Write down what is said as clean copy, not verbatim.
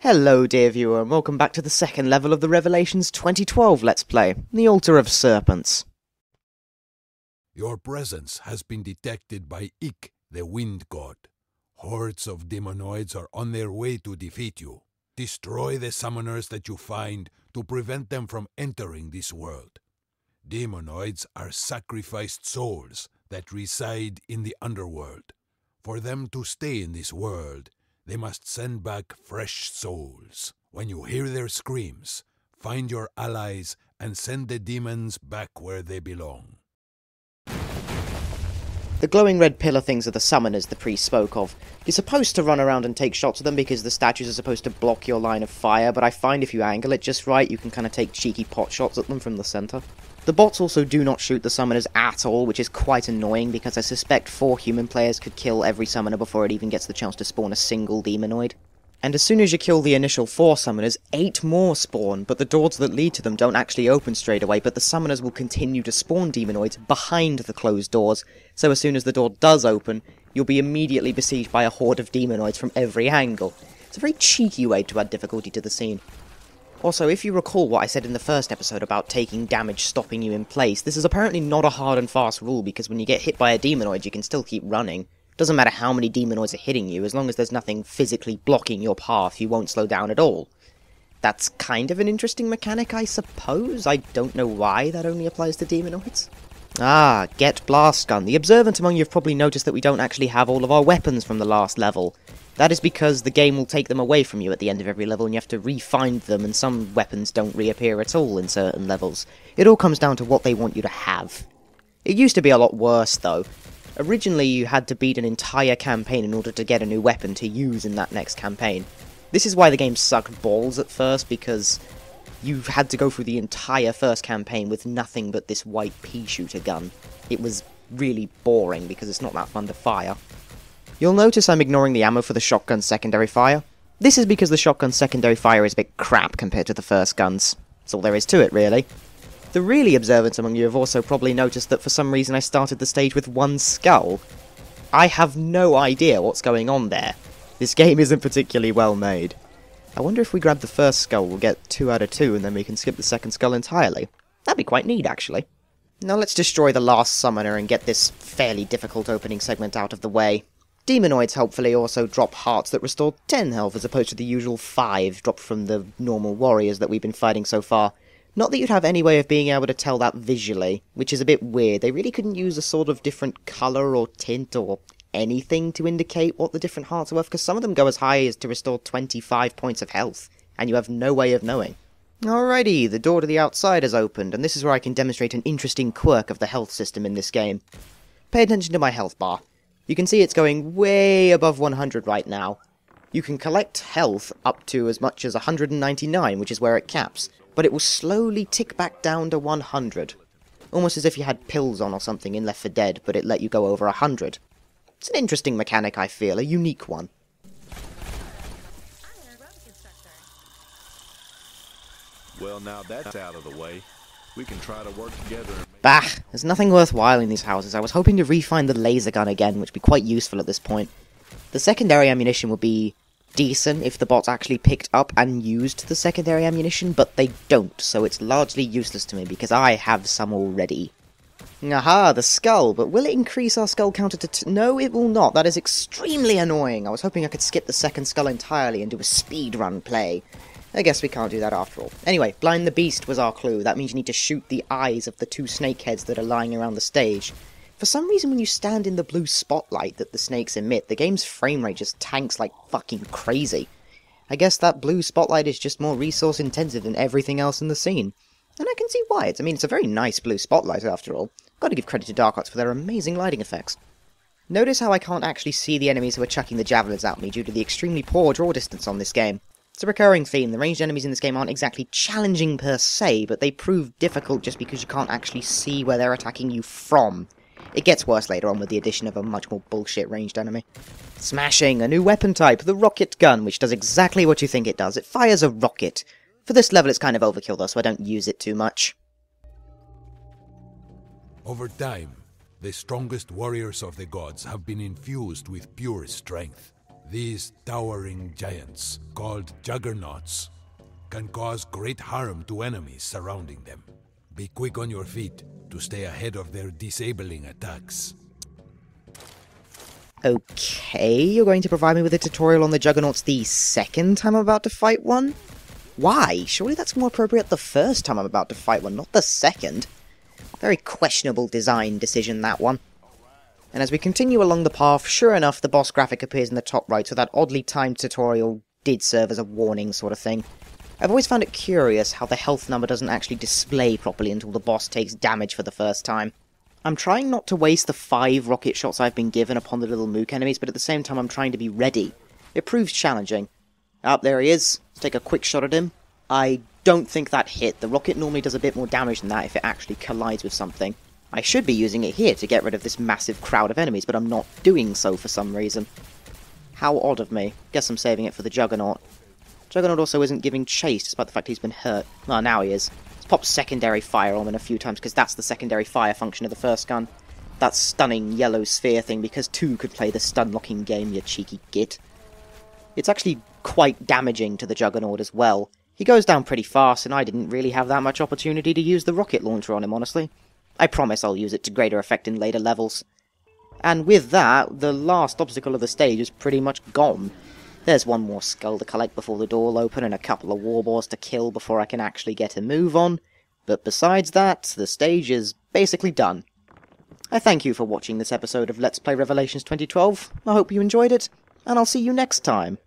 Hello dear viewer and welcome back to the second level of the Revelations 2012 Let's Play, The Altar of Serpents. Your presence has been detected by Ik, the Wind God. Hordes of demonoids are on their way to defeat you. Destroy the summoners that you find to prevent them from entering this world. Demonoids are sacrificed souls that reside in the underworld. For them to stay in this world, they must send back fresh souls. When you hear their screams, find your allies and send the demons back where they belong. The glowing red pillar things are the summoners the priest spoke of. You're supposed to run around and take shots of them because the statues are supposed to block your line of fire, but I find if you angle it just right, you can kind of take cheeky pot shots at them from the center. The bots also do not shoot the summoners at all, which is quite annoying because I suspect 4 human players could kill every summoner before it even gets the chance to spawn a single demonoid. And as soon as you kill the initial 4 summoners, 8 more spawn, but the doors that lead to them don't actually open straight away, but the summoners will continue to spawn demonoids behind the closed doors, so as soon as the door does open, you'll be immediately besieged by a horde of demonoids from every angle. It's a very cheeky way to add difficulty to the scene. Also, if you recall what I said in the first episode about taking damage stopping you in place, this is apparently not a hard and fast rule, because when you get hit by a demonoid you can still keep running. Doesn't matter how many demonoids are hitting you, as long as there's nothing physically blocking your path, you won't slow down at all. That's kind of an interesting mechanic, I suppose. I don't know why that only applies to demonoids. Ah, get blast gun. The observant among you have probably noticed that we don't actually have all of our weapons from the last level. That is because the game will take them away from you at the end of every level and you have to re-find them, and some weapons don't reappear at all in certain levels. It all comes down to what they want you to have. It used to be a lot worse, though. Originally, you had to beat an entire campaign in order to get a new weapon to use in that next campaign. This is why the game sucked balls at first, because you had to go through the entire first campaign with nothing but this white pea-shooter gun. It was really boring, because it's not that fun to fire. You'll notice I'm ignoring the ammo for the shotgun secondary fire. This is because the shotgun secondary fire is a bit crap compared to the first guns. That's all there is to it, really. The really observant among you have also probably noticed that for some reason I started the stage with 1 skull. I have no idea what's going on there. This game isn't particularly well made. I wonder if we grab the first skull we'll get 2 out of 2 and then we can skip the second skull entirely. That'd be quite neat, actually. Now let's destroy the last summoner and get this fairly difficult opening segment out of the way. Demonoids helpfully also drop hearts that restore 10 health as opposed to the usual 5 dropped from the normal warriors that we've been fighting so far. Not that you'd have any way of being able to tell that visually, which is a bit weird. They really couldn't use a sort of different colour or tint or anything to indicate what the different hearts are worth, because some of them go as high as to restore 25 points of health, and you have no way of knowing. Alrighty, the door to the outside has opened, and this is where I can demonstrate an interesting quirk of the health system in this game. Pay attention to my health bar. You can see it's going way above 100 right now. You can collect health up to as much as 199, which is where it caps, but it will slowly tick back down to 100. Almost as if you had pills on or something in Left 4 Dead, but it let you go over 100. It's an interesting mechanic, I feel, a unique one. Well, now that's out of the way. We can try to work together and make... Bah! There's nothing worthwhile in these houses. I was hoping to re-find the laser gun again, which would be quite useful at this point. The secondary ammunition would be decent if the bots actually picked up and used the secondary ammunition, but they don't, so it's largely useless to me because I have some already. Aha, the skull, but will it increase our skull counter to no, it will not. That is extremely annoying. I was hoping I could skip the second skull entirely and do a speedrun play. I guess we can't do that after all. Anyway, blind the beast was our clue. That means you need to shoot the eyes of the 2 snake heads that are lying around the stage. For some reason, when you stand in the blue spotlight that the snakes emit, the game's frame rate just tanks like fucking crazy. I guess that blue spotlight is just more resource intensive than everything else in the scene. And I can see why. It's a very nice blue spotlight after all. Gotta give credit to Dark Arts for their amazing lighting effects. Notice how I can't actually see the enemies who are chucking the javelins at me due to the extremely poor draw distance on this game. It's a recurring theme. The ranged enemies in this game aren't exactly challenging per se, but they prove difficult just because you can't actually see where they're attacking you from. It gets worse later on with the addition of a much more bullshit ranged enemy. Smashing! A new weapon type, the rocket gun, which does exactly what you think it does. It fires a rocket. For this level it's kind of overkill though, so I don't use it too much. Over time, the strongest warriors of the gods have been infused with pure strength. These towering giants, called juggernauts, can cause great harm to enemies surrounding them. Be quick on your feet to stay ahead of their disabling attacks. Okay, you're going to provide me with a tutorial on the Juggernauts the second time I'm about to fight one? Why? Surely that's more appropriate the first time I'm about to fight one, not the second. Very questionable design decision, that one. And as we continue along the path, sure enough, the boss graphic appears in the top right, so that oddly timed tutorial did serve as a warning sort of thing. I've always found it curious how the health number doesn't actually display properly until the boss takes damage for the first time. I'm trying not to waste the 5 rocket shots I've been given upon the little mook enemies, but at the same time I'm trying to be ready. It proves challenging. There he is. Let's take a quick shot at him. I don't think that hit. The rocket normally does a bit more damage than that if it actually collides with something. I should be using it here to get rid of this massive crowd of enemies, but I'm not doing so for some reason. How odd of me. Guess I'm saving it for the Juggernaut. Juggernaut also isn't giving chase, despite the fact he's been hurt. Well, now he is. Let's pop secondary fire on him a few times, because that's the secondary fire function of the first gun. That stunning yellow sphere thing, because 2 could play the stun-locking game, you cheeky git. It's actually quite damaging to the Juggernaut as well. He goes down pretty fast, and I didn't really have that much opportunity to use the rocket launcher on him, honestly. I promise I'll use it to greater effect in later levels. And with that, the last obstacle of the stage is pretty much gone. There's one more skull to collect before the door will open, and a couple of warboars to kill before I can actually get a move on. But besides that, the stage is basically done. I thank you for watching this episode of Let's Play Revelations 2012. I hope you enjoyed it, and I'll see you next time.